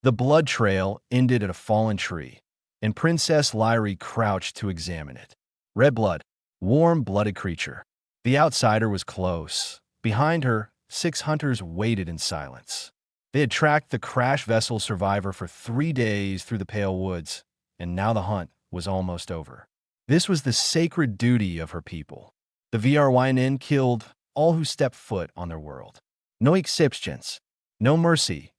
The blood trail ended at a fallen tree, and Princess Lyrie crouched to examine it. Red blood, warm-blooded creature. The outsider was close. Behind her, 6 hunters waited in silence. They had tracked the crash vessel survivor for 3 days through the Pale Woods, and now the hunt was almost over. This was the sacred duty of her people. The VRYN killed all who stepped foot on their world. No exceptions, no mercy.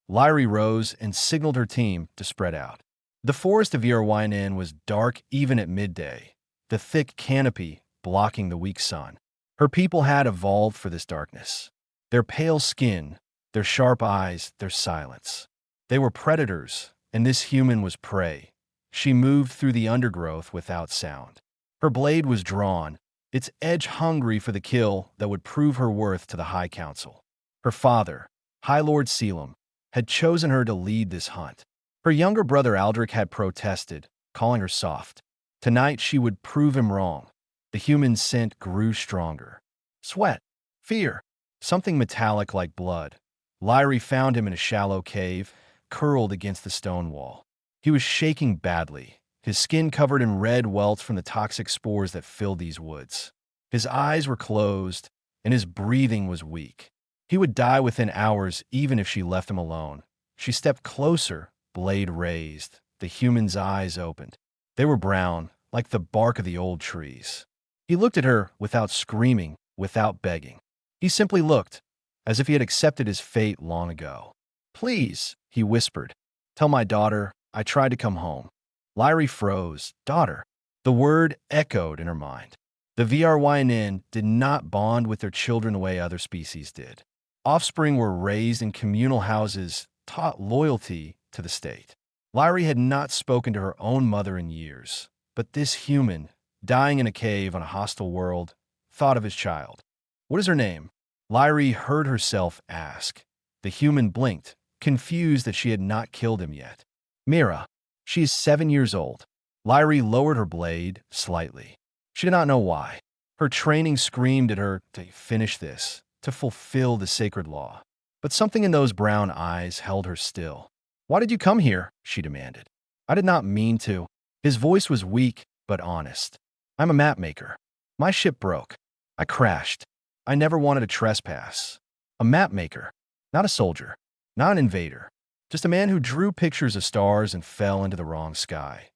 Lyrie rose and signaled her team to spread out. The forest of VRYN was dark even at midday, the thick canopy blocking the weak sun. Her people had evolved for this darkness. Their pale skin, their sharp eyes, their silence. They were predators, and this human was prey. She moved through the undergrowth without sound. Her blade was drawn, its edge hungry for the kill that would prove her worth to the High Council. Her father, High Lord Selim, had chosen her to lead this hunt. Her younger brother Aldrich had protested, calling her soft. Tonight she would prove him wrong. The human scent grew stronger. Sweat, fear, something metallic like blood. Lyrie found him in a shallow cave, curled against the stone wall. He was shaking badly, his skin covered in red welts from the toxic spores that filled these woods. His eyes were closed, and his breathing was weak. He would die within hours even if she left him alone. She stepped closer, blade raised. The human's eyes opened. They were brown, like the bark of the old trees. He looked at her without screaming, without begging. He simply looked, as if he had accepted his fate long ago. "Please," he whispered, "tell my daughter I tried to come home." Lyrie froze. Daughter. The word echoed in her mind. The VRYN did not bond with their children the way other species did. Offspring were raised in communal houses, taught loyalty to the state. Lyrie had not spoken to her own mother in years, but this human, dying in a cave on a hostile world, thought of his child. "What is her name?" Lyrie heard herself ask. The human blinked, confused that she had not killed him yet. "Mira. She is 7 years old." Lyrie lowered her blade slightly. She did not know why. Her training screamed at her to finish this, to fulfill the sacred law. But something in those brown eyes held her still. "Why did you come here?" she demanded. "I did not mean to." His voice was weak but honest. "I'm a map maker. My ship broke. I crashed. I never wanted to trespass. A map maker, not a soldier, not an invader. Just a man who drew pictures of stars and fell into the wrong sky."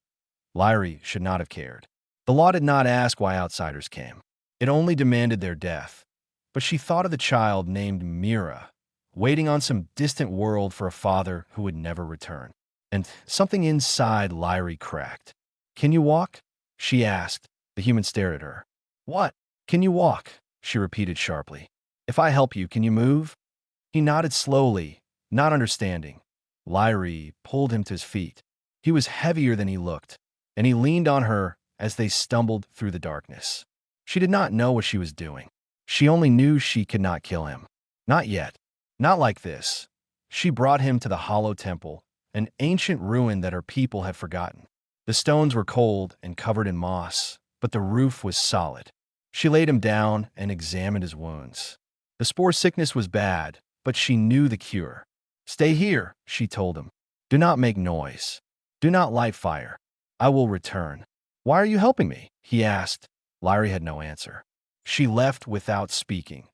Lyrie should not have cared. The law did not ask why outsiders came. It only demanded their death. But she thought of the child named Mira, waiting on some distant world for a father who would never return. And something inside Lyrie cracked. "Can you walk?" she asked. The human stared at her. "What? Can you walk?" she repeated sharply. "If I help you, can you move?" He nodded slowly, not understanding. Lyrie pulled him to his feet. He was heavier than he looked, and he leaned on her as they stumbled through the darkness. She did not know what she was doing. She only knew she could not kill him. Not yet. Not like this. She brought him to the Hollow Temple, an ancient ruin that her people had forgotten. The stones were cold and covered in moss, but the roof was solid. She laid him down and examined his wounds. The spore sickness was bad, but she knew the cure. "Stay here," she told him. "Do not make noise. Do not light fire. I will return." "Why are you helping me?" he asked. Lyrie had no answer. She left without speaking.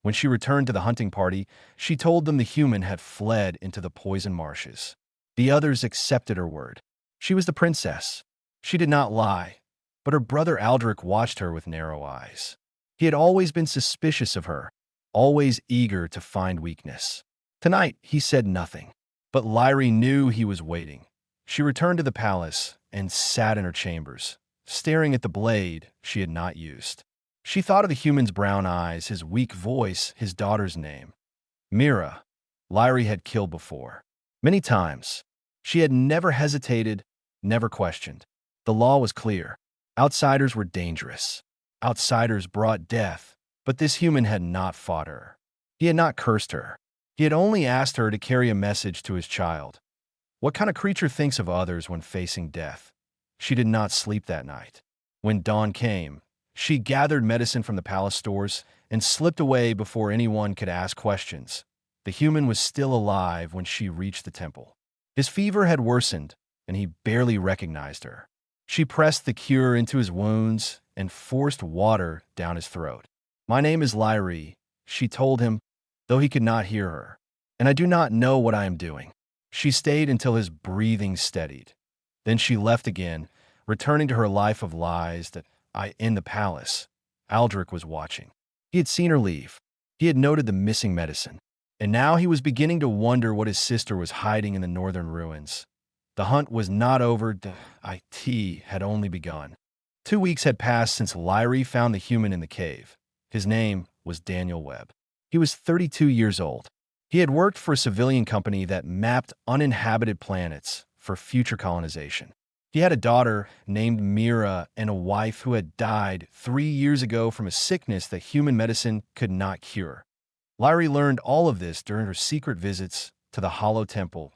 When she returned to the hunting party, she told them the human had fled into the poison marshes. The others accepted her word. She was the princess. She did not lie, but her brother Aldrich watched her with narrow eyes. He had always been suspicious of her, always eager to find weakness. Tonight, he said nothing, but Lyrie knew he was waiting. She returned to the palace and sat in her chambers, staring at the blade she had not used. She thought of the human's brown eyes, his weak voice, his daughter's name. Mira. Lyrie had killed before. Many times. She had never hesitated, never questioned. The law was clear. Outsiders were dangerous. Outsiders brought death, but this human had not fought her. He had not cursed her. He had only asked her to carry a message to his child. What kind of creature thinks of others when facing death? She did not sleep that night. When dawn came, she gathered medicine from the palace stores and slipped away before anyone could ask questions. The human was still alive when she reached the temple. His fever had worsened, and he barely recognized her. She pressed the cure into his wounds and forced water down his throat. "My name is Lyrie," she told him, though he could not hear her. "And I do not know what I am doing." She stayed until his breathing steadied. Then she left again, returning to her life of lies in the palace. Aldrich was watching. He had seen her leave. He had noted the missing medicine. And now he was beginning to wonder what his sister was hiding in the northern ruins. The hunt was not over. The IT had only begun. 2 weeks had passed since Lyrie found the human in the cave. His name was Daniel Webb. He was 32 years old. He had worked for a civilian company that mapped uninhabited planets for future colonization. He had a daughter named Mira and a wife who had died 3 years ago from a sickness that human medicine could not cure. Lyrie learned all of this during her secret visits to the Hollow Temple.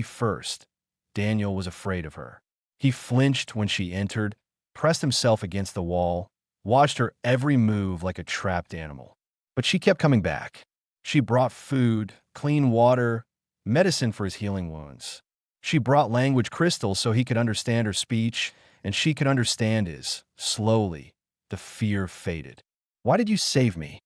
First, Daniel was afraid of her. He flinched when she entered, pressed himself against the wall, watched her every move like a trapped animal. But she kept coming back. She brought food, clean water, medicine for his healing wounds. She brought language crystals so he could understand her speech, and she could understand his. Slowly, the fear faded. "Why did you save me?"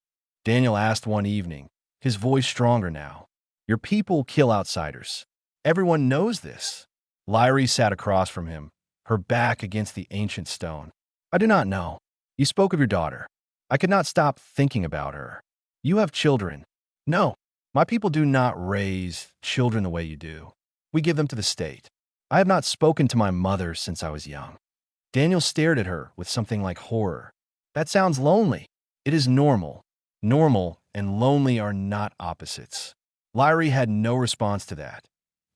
Daniel asked one evening, his voice stronger now. "Your people kill outsiders. Everyone knows this." Lyrie sat across from him, her back against the ancient stone. "I do not know. You spoke of your daughter. I could not stop thinking about her. You have children." "No, my people do not raise children the way you do. We give them to the state. I have not spoken to my mother since I was young." Daniel stared at her with something like horror. "That sounds lonely." "It is normal. Normal and lonely are not opposites." Lyrie had no response to that.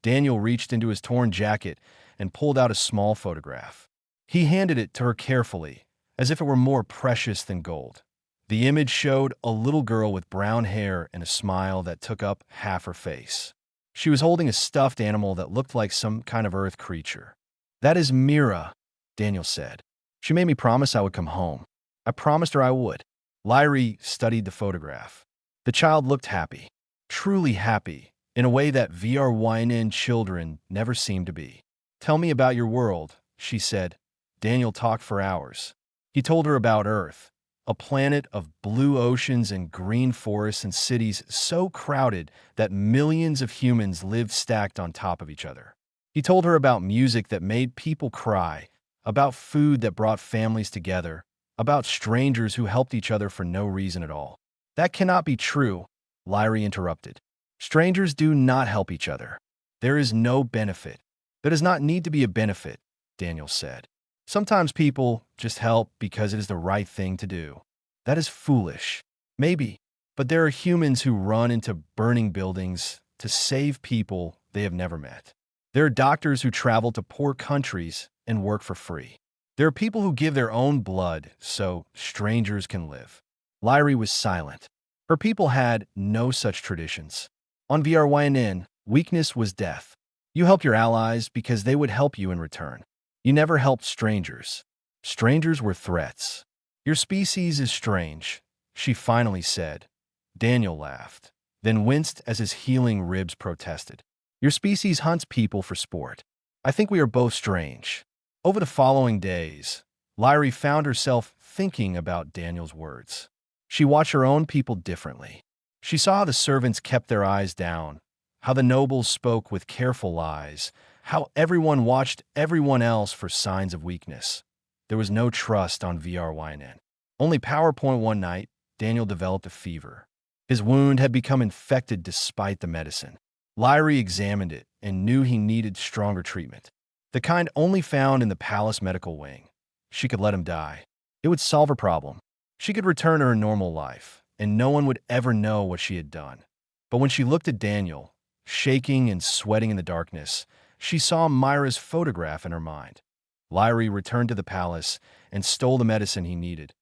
Daniel reached into his torn jacket and pulled out a small photograph. He handed it to her carefully, as if it were more precious than gold. The image showed a little girl with brown hair and a smile that took up half her face. She was holding a stuffed animal that looked like some kind of earth creature. "That is Mira," Daniel said. "She made me promise I would come home. I promised her I would." Lyrie studied the photograph. The child looked happy, truly happy, in a way that VRYN children never seem to be. "Tell me about your world," she said. Daniel talked for hours. He told her about Earth, a planet of blue oceans and green forests and cities so crowded that millions of humans lived stacked on top of each other. He told her about music that made people cry, about food that brought families together, about strangers who helped each other for no reason at all. "That cannot be true," Lyrie interrupted. "Strangers do not help each other. There is no benefit. There does not need to be a benefit," Daniel said. "Sometimes people just help because it is the right thing to do. That is foolish. Maybe, but there are humans who run into burning buildings to save people they have never met. There are doctors who travel to poor countries and work for free. There are people who give their own blood so strangers can live." Lyrie was silent. Her people had no such traditions. On VRYN, weakness was death. You helped your allies because they would help you in return. You never helped strangers. Strangers were threats. "Your species is strange," she finally said. Daniel laughed, then winced as his healing ribs protested. "Your species hunts people for sport. I think we are both strange." Over the following days, Lyrie found herself thinking about Daniel's words. She watched her own people differently. She saw how the servants kept their eyes down, how the nobles spoke with careful lies, how everyone watched everyone else for signs of weakness. There was no trust on VRYN. Only PowerPoint. One night, Daniel developed a fever. His wound had become infected despite the medicine. Lyrie examined it and knew he needed stronger treatment. The kind only found in the palace medical wing. She could let him die. It would solve her problem. She could return to her normal life, and no one would ever know what she had done. But when she looked at Daniel, shaking and sweating in the darkness, she saw Myra's photograph in her mind. Lyrie returned to the palace and stole the medicine he needed.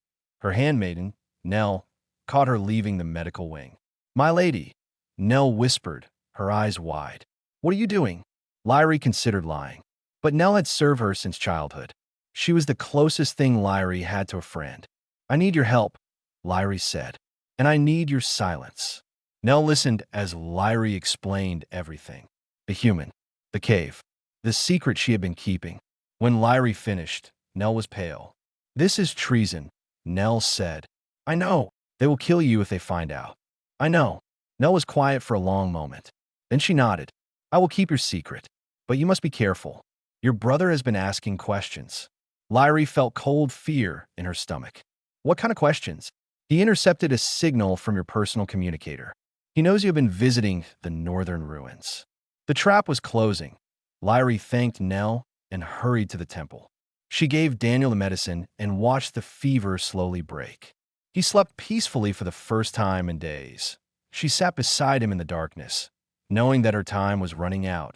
Her handmaiden, Nell, caught her leaving the medical wing. "My lady," Nell whispered, her eyes wide. "What are you doing?" Lyrie considered lying. But Nell had served her since childhood. She was the closest thing Lyrie had to a friend. "I need your help," Lyrie said, "and I need your silence." Nell listened as Lyrie explained everything. The human. The cave. The secret she had been keeping. When Lyrie finished, Nell was pale. "This is treason," Nell said. "I know. They will kill you if they find out." "I know." Nell was quiet for a long moment. Then she nodded. "I will keep your secret. But you must be careful. Your brother has been asking questions." Lyrie felt cold fear in her stomach. "What kind of questions?" "He intercepted a signal from your personal communicator. He knows you have been visiting the northern ruins." The trap was closing. Lyrie thanked Nell and hurried to the temple. She gave Daniel the medicine and watched the fever slowly break. He slept peacefully for the first time in days. She sat beside him in the darkness, knowing that her time was running out.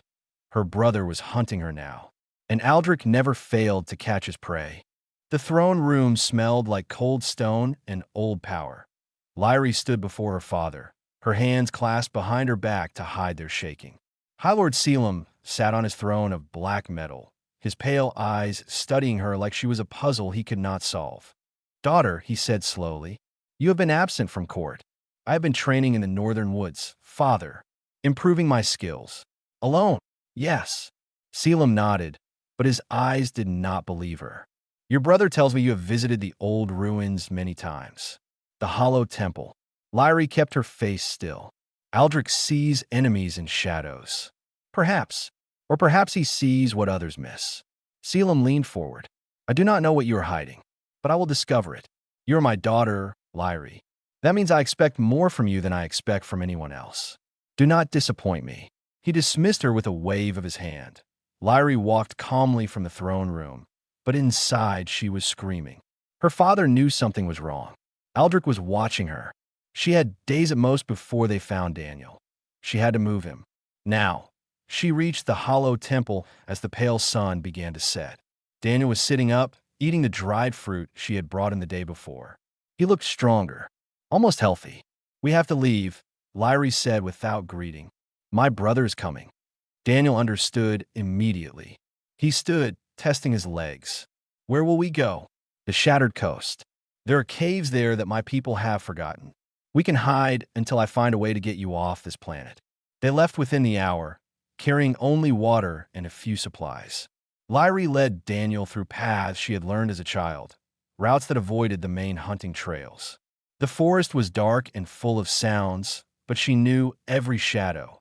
Her brother was hunting her now, and Aldrich never failed to catch his prey. The throne room smelled like cold stone and old power. Lyrie stood before her father, her hands clasped behind her back to hide their shaking. High Lord Selim sat on his throne of black metal, his pale eyes studying her like she was a puzzle he could not solve. "Daughter," he said slowly, "you have been absent from court. I have been training in the northern woods, father, improving my skills." "Alone?" "Yes." Selim nodded, but his eyes did not believe her. "Your brother tells me you have visited the old ruins many times. The Hollow Temple." Lyrie kept her face still. "Aldrich sees enemies in shadows." "Perhaps. Or perhaps he sees what others miss." Selim leaned forward. "I do not know what you are hiding, but I will discover it. You are my daughter, Lyrie. That means I expect more from you than I expect from anyone else. Do not disappoint me." He dismissed her with a wave of his hand. Lyrie walked calmly from the throne room, but inside she was screaming. Her father knew something was wrong. Aldrich was watching her. She had days at most before they found Daniel. She had to move him. Now, she reached the hollow temple as the pale sun began to set. Daniel was sitting up, eating the dried fruit she had brought him the day before. He looked stronger, almost healthy. "We have to leave," Lyrie said without greeting. "My brother's coming." Daniel understood immediately. He stood, testing his legs. "Where will we go?" "The Shattered Coast. There are caves there that my people have forgotten. We can hide until I find a way to get you off this planet." They left within the hour, carrying only water and a few supplies. Lyrie led Daniel through paths she had learned as a child, routes that avoided the main hunting trails. The forest was dark and full of sounds, but she knew every shadow.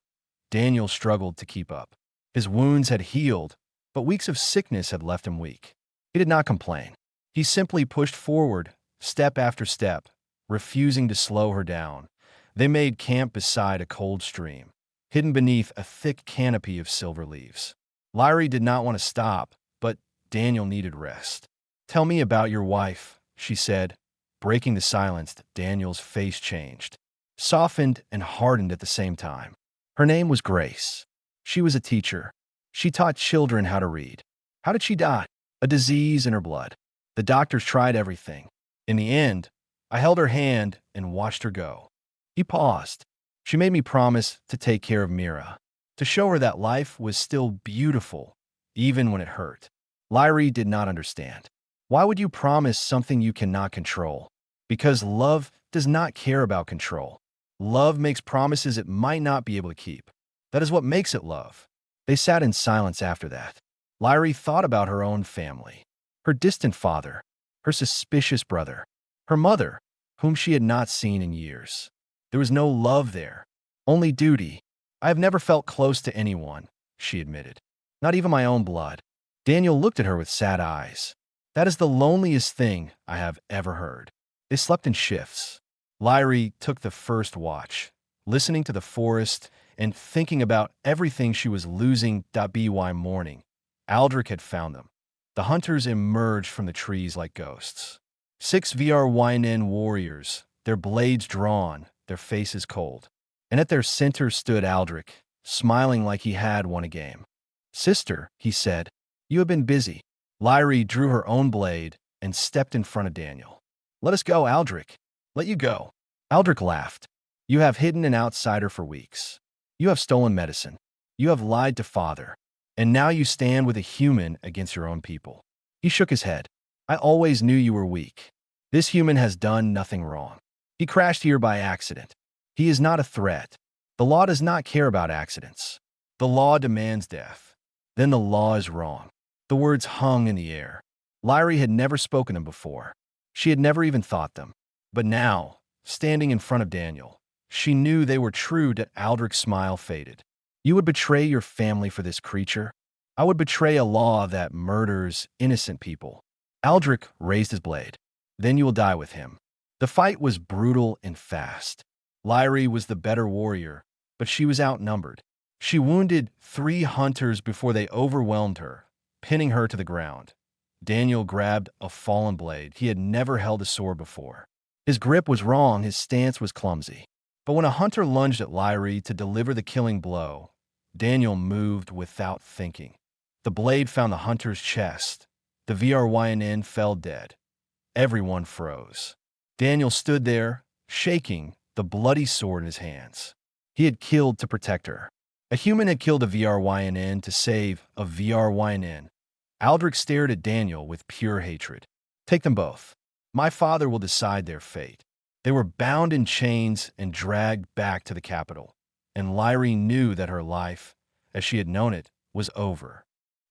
Daniel struggled to keep up. His wounds had healed, but weeks of sickness had left him weak. He did not complain. He simply pushed forward, step after step, refusing to slow her down. They made camp beside a cold stream, hidden beneath a thick canopy of silver leaves. Lyrie did not want to stop, but Daniel needed rest. "Tell me about your wife," she said. Breaking the silence, Daniel's face changed, softened and hardened at the same time. Her name was Grace. She was a teacher. She taught children how to read. How did she die? A disease in her blood. The doctors tried everything. In the end, I held her hand and watched her go. He paused. She made me promise to take care of Mira, to show her that life was still beautiful, even when it hurt. Lyrie did not understand. Why would you promise something you cannot control? Because love does not care about control. Love makes promises it might not be able to keep. That is what makes it love. They sat in silence after that. Lyrie thought about her own family, her distant father, her suspicious brother, her mother, whom she had not seen in years. There was no love there, only duty. "I have never felt close to anyone," she admitted. "Not even my own blood." Daniel looked at her with sad eyes. "That is the loneliest thing I have ever heard." They slept in shifts. Lyrie took the first watch, listening to the forest and thinking about everything she was losing. By morning, Aldrich had found them. The hunters emerged from the trees like ghosts. 6 VRYN warriors, their blades drawn, their faces cold. And at their center stood Aldrich, smiling like he had won a game. "Sister," he said, "you have been busy." Lyrie drew her own blade and stepped in front of Daniel. "Let us go, Aldrich. Let you go." Aldrich laughed. "You have hidden an outsider for weeks. You have stolen medicine. You have lied to father. And now you stand with a human against your own people." He shook his head. "I always knew you were weak. This human has done nothing wrong. He crashed here by accident. He is not a threat. The law does not care about accidents. The law demands death. Then the law is wrong. The words hung in the air. Lyrie had never spoken them before. She had never even thought them. But now, standing in front of Daniel, she knew they were true. Aldrich's smile faded. You would betray your family for this creature? I would betray a law that murders innocent people. Aldrich raised his blade. Then you will die with him. The fight was brutal and fast. Lyrie was the better warrior, but she was outnumbered. She wounded 3 hunters before they overwhelmed her, pinning her to the ground. Daniel grabbed a fallen blade. He had never held a sword before. His grip was wrong, his stance was clumsy. But when a hunter lunged at Lyrie to deliver the killing blow, Daniel moved without thinking. The blade found the hunter's chest. The VRYNN fell dead. Everyone froze. Daniel stood there, shaking, the bloody sword in his hands. He had killed to protect her. A human had killed a VRYNN to save a VRYNN. Aldrich stared at Daniel with pure hatred. Take them both. My father will decide their fate. They were bound in chains and dragged back to the capital, and Lyrie knew that her life, as she had known it, was over.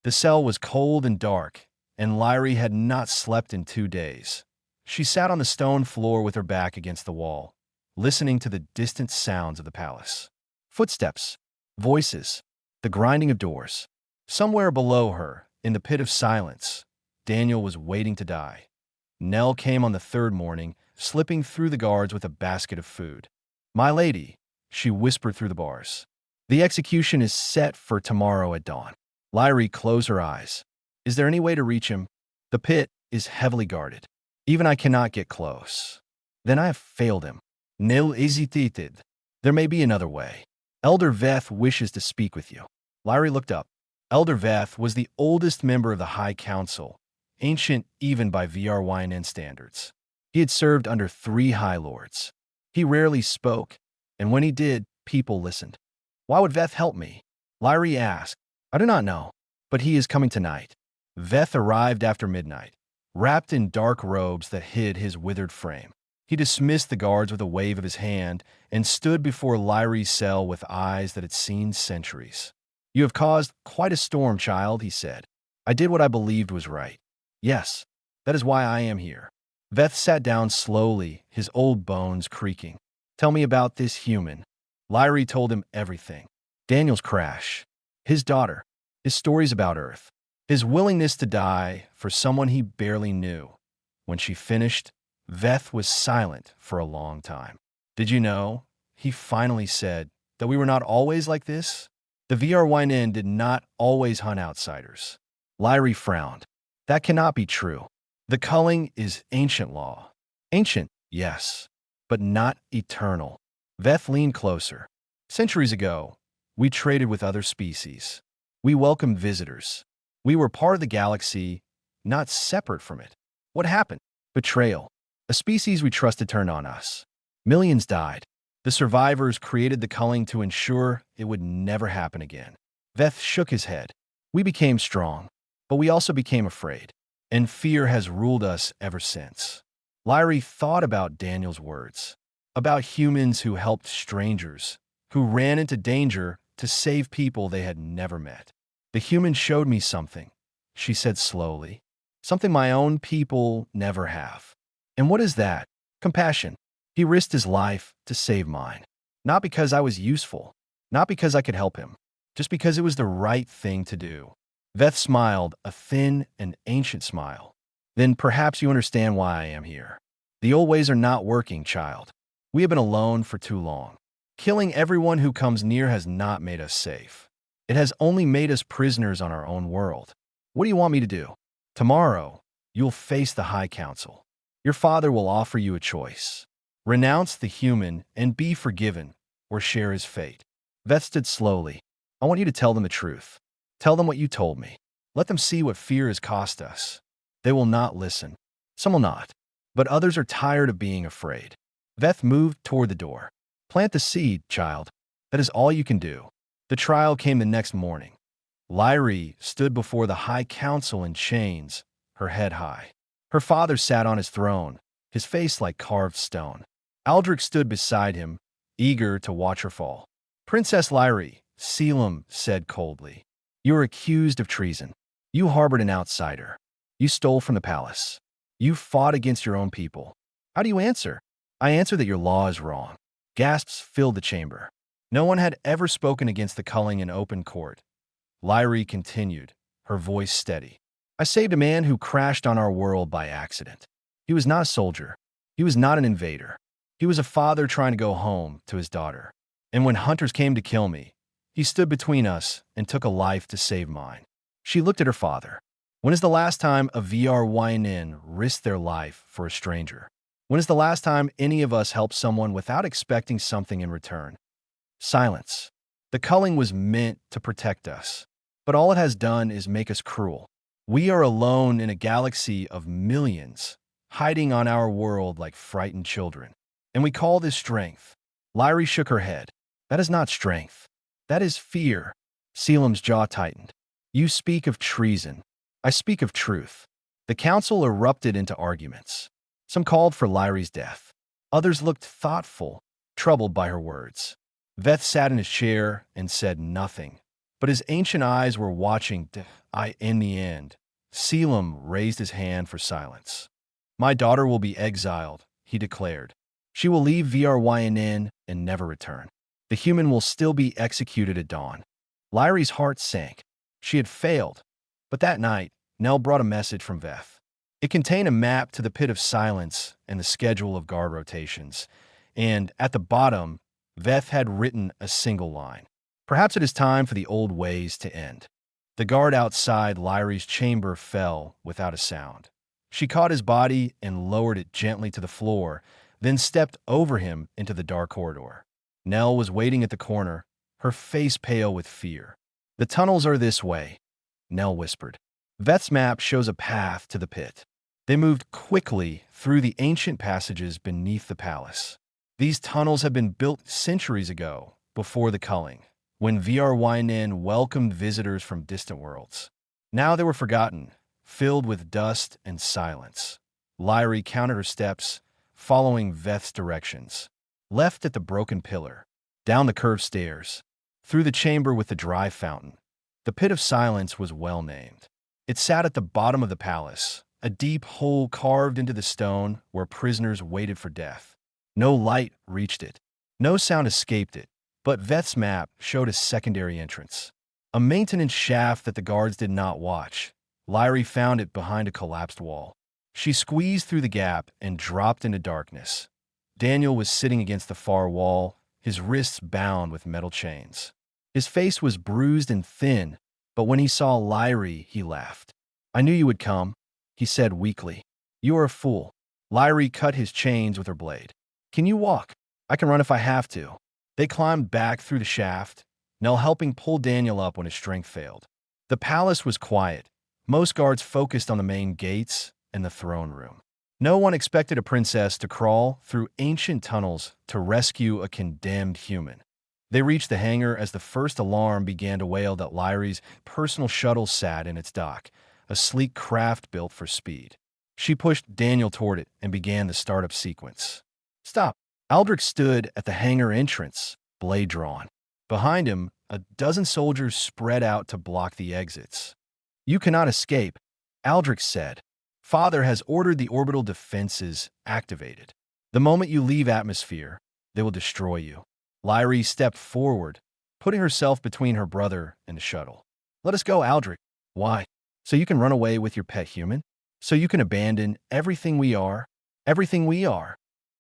The cell was cold and dark, and Lyrie had not slept in 2 days. She sat on the stone floor with her back against the wall, listening to the distant sounds of the palace. Footsteps, voices, the grinding of doors. Somewhere below her, in the pit of silence, Daniel was waiting to die. Nell came on the 3rd morning, slipping through the guards with a basket of food. My lady, she whispered through the bars. The execution is set for tomorrow at dawn. Lyrie closed her eyes. Is there any way to reach him? The pit is heavily guarded. Even I cannot get close. Then I have failed him. Nil hesitated. There may be another way. Elder Veth wishes to speak with you. Lyrie looked up. Elder Veth was the oldest member of the High Council, ancient even by VRYNN standards. He had served under 3 High Lords. He rarely spoke, and when he did, people listened. Why would Veth help me? Lyrie asked. I do not know, but he is coming tonight. Veth arrived after midnight, wrapped in dark robes that hid his withered frame. He dismissed the guards with a wave of his hand and stood before Lyrie's cell with eyes that had seen centuries. You have caused quite a storm, child, he said. I did what I believed was right. Yes, that is why I am here. Veth sat down slowly, his old bones creaking. Tell me about this human. Lyrie told him everything. Daniel's crash, his daughter, his stories about Earth, his willingness to die for someone he barely knew. When she finished, Veth was silent for a long time. Did you know, he finally said, that we were not always like this? The VRYNN did not always hunt outsiders. Lyrie frowned. That cannot be true. The culling is ancient law. Ancient, yes, but not eternal. Veth leaned closer. Centuries ago, we traded with other species. We welcomed visitors. We were part of the galaxy, not separate from it. What happened? Betrayal. A species we trusted turned on us. Millions died. The survivors created the culling to ensure it would never happen again. Veth shook his head. We became strong, but we also became afraid, and fear has ruled us ever since. Lyrie thought about Daniel's words, about humans who helped strangers, who ran into danger to save people they had never met. The human showed me something, she said slowly, something my own people never have. And what is that? Compassion. He risked his life to save mine. Not because I was useful, not because I could help him, just because it was the right thing to do. Veth smiled, a thin and ancient smile. Then perhaps you understand why I am here. The old ways are not working, child. We have been alone for too long. Killing everyone who comes near has not made us safe. It has only made us prisoners on our own world. What do you want me to do? Tomorrow, you'll face the High Council. Your father will offer you a choice. Renounce the human and be forgiven, or share his fate. Veth stood slowly. I want you to tell them the truth. Tell them what you told me. Let them see what fear has cost us. They will not listen. Some will not. But others are tired of being afraid. Veth moved toward the door. Plant the seed, child. That is all you can do. The trial came the next morning. Lyrie stood before the High Council in chains, her head high. Her father sat on his throne, his face like carved stone. Aldrich stood beside him, eager to watch her fall. Princess Lyrie, Selim said coldly. You are accused of treason. You harbored an outsider. You stole from the palace. You fought against your own people. How do you answer? I answer that your law is wrong. Gasps filled the chamber. No one had ever spoken against the culling in open court. Lyrie continued, her voice steady. I saved a man who crashed on our world by accident. He was not a soldier. He was not an invader. He was a father trying to go home to his daughter. And when hunters came to kill me, he stood between us and took a life to save mine. She looked at her father. When is the last time a VRYNN risked their life for a stranger? When is the last time any of us helped someone without expecting something in return? Silence. The culling was meant to protect us, but all it has done is make us cruel. We are alone in a galaxy of millions, hiding on our world like frightened children. And we call this strength. Lyrie shook her head. That is not strength. That is fear. Selim's jaw tightened. You speak of treason. I speak of truth. The council erupted into arguments. Some called for Lyrie's death. Others looked thoughtful, troubled by her words. Veth sat in his chair and said nothing, but his ancient eyes were watching. In the end, Selim raised his hand for silence. My daughter will be exiled, he declared. She will leave VRYNN and never return. The human will still be executed at dawn. Lyrie's heart sank. She had failed. But that night, Nell brought a message from Veth. It contained a map to the Pit of Silence and the schedule of guard rotations. And at the bottom, Veth had written a single line. Perhaps it is time for the old ways to end. The guard outside Lyrie's chamber fell without a sound. She caught his body and lowered it gently to the floor, then stepped over him into the dark corridor. Nell was waiting at the corner, her face pale with fear. The tunnels are this way, Nell whispered. Veth's map shows a path to the pit. They moved quickly through the ancient passages beneath the palace. These tunnels had been built centuries ago, before the culling, when VRYNN welcomed visitors from distant worlds. Now they were forgotten, filled with dust and silence. Lyrie counted her steps, following Veth's directions. Left at the broken pillar, down the curved stairs, through the chamber with the dry fountain. The Pit of Silence was well named. It sat at the bottom of the palace, a deep hole carved into the stone where prisoners waited for death. No light reached it. No sound escaped it, but Veth's map showed a secondary entrance. A maintenance shaft that the guards did not watch. Lyrie found it behind a collapsed wall. She squeezed through the gap and dropped into darkness. Daniel was sitting against the far wall, his wrists bound with metal chains. His face was bruised and thin, but when he saw Lyrie, he laughed. I knew you would come, he said weakly. You are a fool. Lyrie cut his chains with her blade. Can you walk? I can run if I have to. They climbed back through the shaft, Nell helping pull Daniel up when his strength failed. The palace was quiet. Most guards focused on the main gates and the throne room. No one expected a princess to crawl through ancient tunnels to rescue a condemned human. They reached the hangar as the first alarm began to wail that Lyrie's personal shuttle sat in its dock, a sleek craft built for speed. She pushed Daniel toward it and began the startup sequence. Stop! Aldrich stood at the hangar entrance, blade drawn. Behind him, a dozen soldiers spread out to block the exits. You cannot escape, Aldrich said. Father has ordered the orbital defenses activated. The moment you leave atmosphere, they will destroy you. Lyrie stepped forward, putting herself between her brother and the shuttle. Let us go, Aldrich. Why? So you can run away with your pet human? So you can abandon everything we are? Everything we are?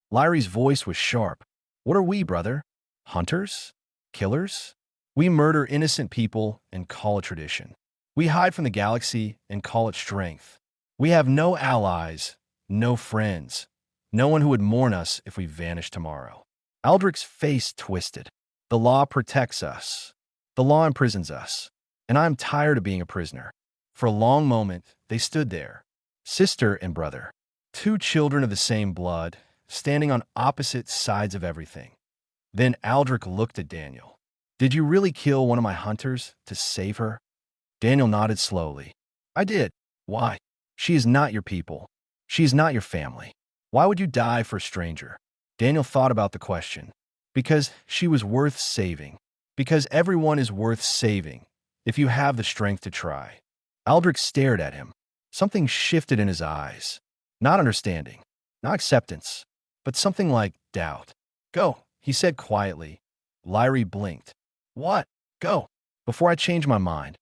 Lyrie's voice was sharp. What are we, brother? Hunters? Killers? We murder innocent people and call it tradition. We hide from the galaxy and call it strength. We have no allies, no friends, no one who would mourn us if we vanished tomorrow. Aldrich's face twisted. The law protects us. The law imprisons us. And I'm tired of being a prisoner. For a long moment, they stood there, sister and brother, two children of the same blood, standing on opposite sides of everything. Then Aldrich looked at Daniel. Did you really kill one of my hunters to save her? Daniel nodded slowly. I did. Why? She is not your people. She is not your family. Why would you die for a stranger? Daniel thought about the question. Because she was worth saving. Because everyone is worth saving, if you have the strength to try. Aldrich stared at him. Something shifted in his eyes. Not understanding, not acceptance, but something like doubt. Go, he said quietly. Lyrie blinked. What? Go. Before I change my mind.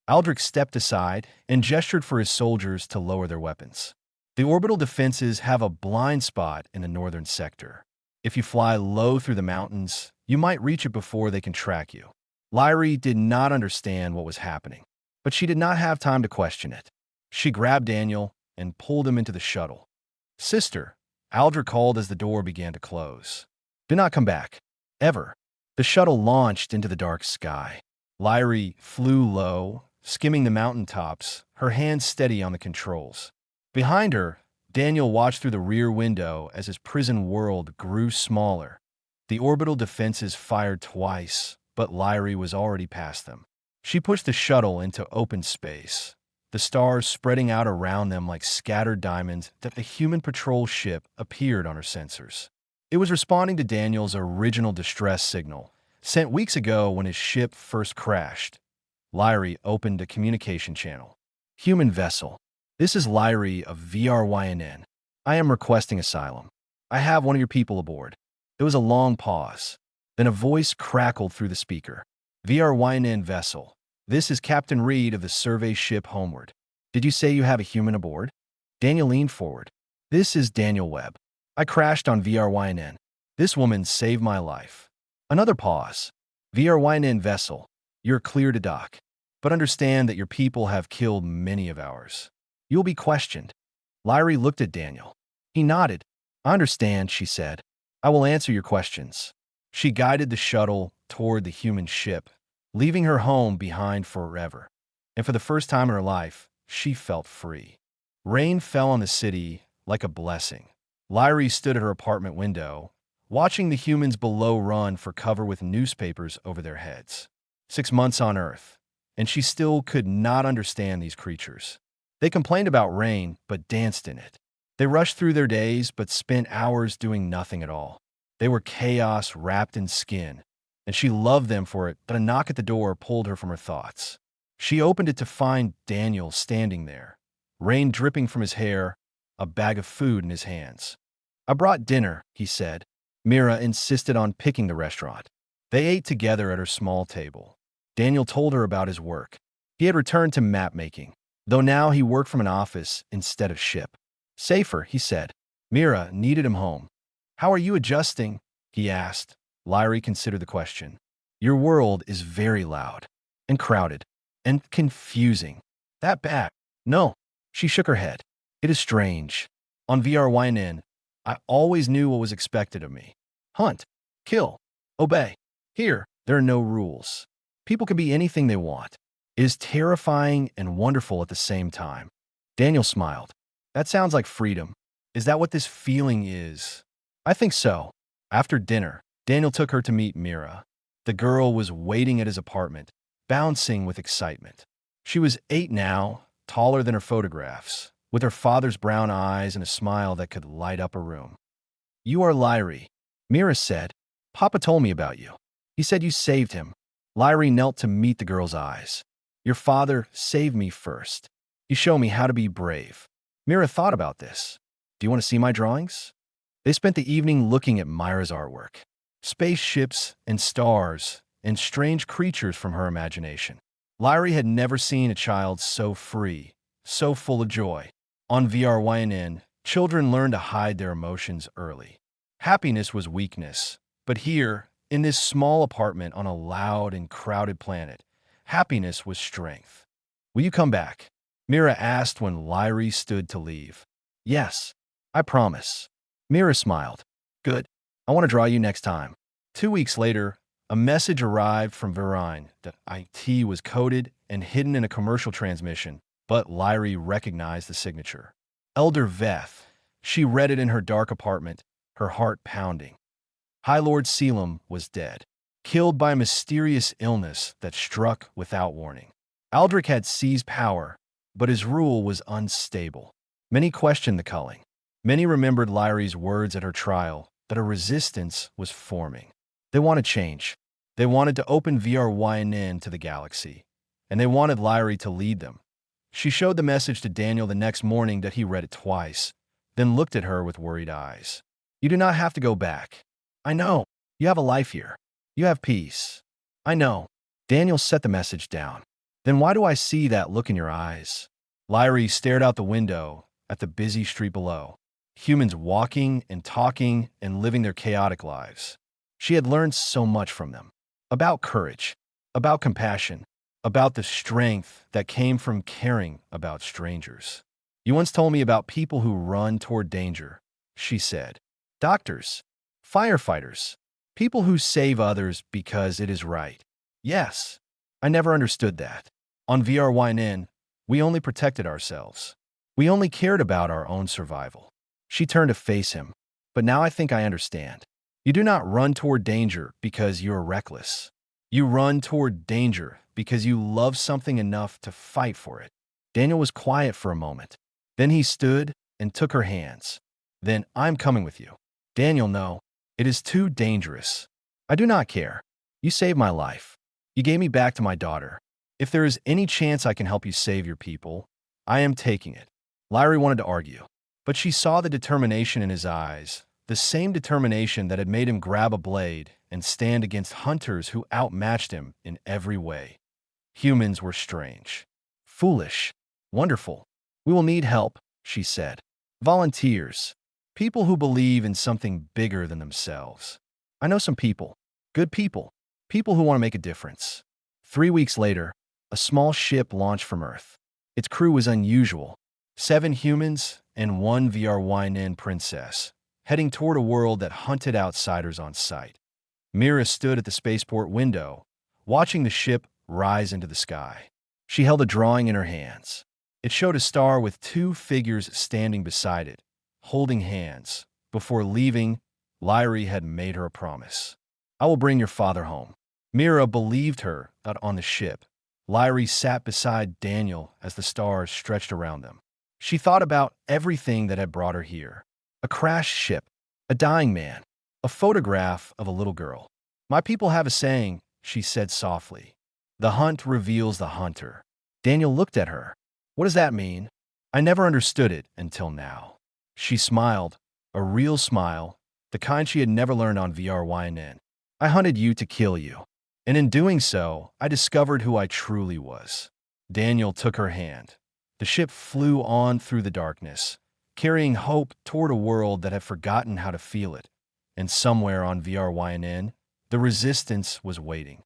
Aldrich stepped aside and gestured for his soldiers to lower their weapons. The orbital defenses have a blind spot in the northern sector. If you fly low through the mountains, you might reach it before they can track you. Lyrie did not understand what was happening, but she did not have time to question it. She grabbed Daniel and pulled him into the shuttle. Sister, Aldrich called as the door began to close. Do not come back. Ever. The shuttle launched into the dark sky. Lyrie flew low, skimming the mountaintops, her hands steady on the controls. Behind her, Daniel watched through the rear window as his prison world grew smaller. The orbital defenses fired twice, but Lyrie was already past them. She pushed the shuttle into open space, the stars spreading out around them like scattered diamonds that the human patrol ship appeared on her sensors. It was responding to Daniel's original distress signal, sent weeks ago when his ship first crashed. Lyrie opened a communication channel. Human vessel. This is Lyrie of VRYNN. I am requesting asylum. I have one of your people aboard. There was a long pause. Then a voice crackled through the speaker. VRYNN vessel. This is Captain Reed of the survey ship Homeward. Did you say you have a human aboard? Daniel leaned forward. This is Daniel Webb. I crashed on VRYNN. This woman saved my life. Another pause. VRYNN vessel. You're clear to dock. But understand that your people have killed many of ours. You'll be questioned. Lyrie looked at Daniel. He nodded. I understand, she said. I will answer your questions. She guided the shuttle toward the human ship, leaving her home behind forever. And for the first time in her life, she felt free. Rain fell on the city like a blessing. Lyrie stood at her apartment window, watching the humans below run for cover with newspapers over their heads. 6 months on Earth, and she still could not understand these creatures. They complained about rain, but danced in it. They rushed through their days, but spent hours doing nothing at all. They were chaos wrapped in skin, and she loved them for it, but a knock at the door pulled her from her thoughts. She opened it to find Daniel standing there, rain dripping from his hair, a bag of food in his hands. I brought dinner, he said. Mira insisted on picking the restaurant. They ate together at her small table. Daniel told her about his work. He had returned to map-making, though now he worked from an office instead of ship. Safer, he said. Mira needed him home. How are you adjusting? He asked. Lyrie considered the question. Your world is very loud, and crowded, and confusing. That bad? No. She shook her head. It is strange. On VRYNN, I always knew what was expected of me. Hunt, kill, obey. Here, there are no rules. People can be anything they want. It is terrifying and wonderful at the same time. Daniel smiled. That sounds like freedom. Is that what this feeling is? I think so. After dinner, Daniel took her to meet Mira. The girl was waiting at his apartment, bouncing with excitement. She was 8 now, taller than her photographs, with her father's brown eyes and a smile that could light up a room. You are Lyrie, Mira said. Papa told me about you. He said you saved him. Lyrie knelt to meet the girl's eyes. Your father saved me first. He showed me how to be brave. Mira thought about this. Do you want to see my drawings? They spent the evening looking at Myra's artwork. Spaceships and stars and strange creatures from her imagination. Lyrie had never seen a child so free, so full of joy. On VRYNN, children learn to hide their emotions early. Happiness was weakness, but here, in this small apartment on a loud and crowded planet, happiness was strength. Will you come back? Mira asked when Lyrie stood to leave. Yes, I promise. Mira smiled. Good. I want to draw you next time. 2 weeks later, a message arrived from Verine that IT was coded and hidden in a commercial transmission, but Lyrie recognized the signature. Elder Veth. She read it in her dark apartment, her heart pounding. High Lord Selim was dead, killed by a mysterious illness that struck without warning. Aldrich had seized power, but his rule was unstable. Many questioned the culling. Many remembered Lyrie's words at her trial that a resistance was forming. They wanted change. They wanted to open VRYNN to the galaxy, and they wanted Lyrie to lead them. She showed the message to Daniel the next morning that he read it twice, then looked at her with worried eyes. You do not have to go back. I know. You have a life here. You have peace. I know. Daniel set the message down. Then why do I see that look in your eyes? Lyrie stared out the window at the busy street below. Humans walking and talking and living their chaotic lives. She had learned so much from them. About courage, about compassion, about the strength that came from caring about strangers. You once told me about people who run toward danger, she said. Doctors, firefighters, people who save others because it is right. Yes, I never understood that. On VRYNN, we only protected ourselves. We only cared about our own survival. She turned to face him. But now I think I understand. You do not run toward danger because you are reckless. You run toward danger because you love something enough to fight for it. Daniel was quiet for a moment. Then he stood and took her hands. Then I'm coming with you. Daniel, no. It is too dangerous. I do not care. You saved my life. You gave me back to my daughter. If there is any chance I can help you save your people, I am taking it. Lyrie wanted to argue, but she saw the determination in his eyes, the same determination that had made him grab a blade and stand against hunters who outmatched him in every way. Humans were strange, foolish, wonderful. We will need help, she said. Volunteers, people who believe in something bigger than themselves. I know some people, good people, people who want to make a difference. 3 weeks later, a small ship launched from Earth. Its crew was unusual. 7 humans and 1 VRYNN princess, heading toward a world that hunted outsiders on sight. Mira stood at the spaceport window, watching the ship rise into the sky. She held a drawing in her hands. It showed a star with 2 figures standing beside it, holding hands. Before leaving, Lyrie had made her a promise. I will bring your father home. Mira believed her out on the ship. Lyrie sat beside Daniel as the stars stretched around them. She thought about everything that had brought her here. A crashed ship, a dying man, a photograph of a little girl. My people have a saying, she said softly. The hunt reveals the hunter. Daniel looked at her. What does that mean? I never understood it until now. She smiled, a real smile, the kind she had never learned on VRYNN. I hunted you to kill you. And in doing so, I discovered who I truly was. Daniel took her hand. The ship flew on through the darkness, carrying hope toward a world that had forgotten how to feel it. And somewhere on VRYNN, the resistance was waiting.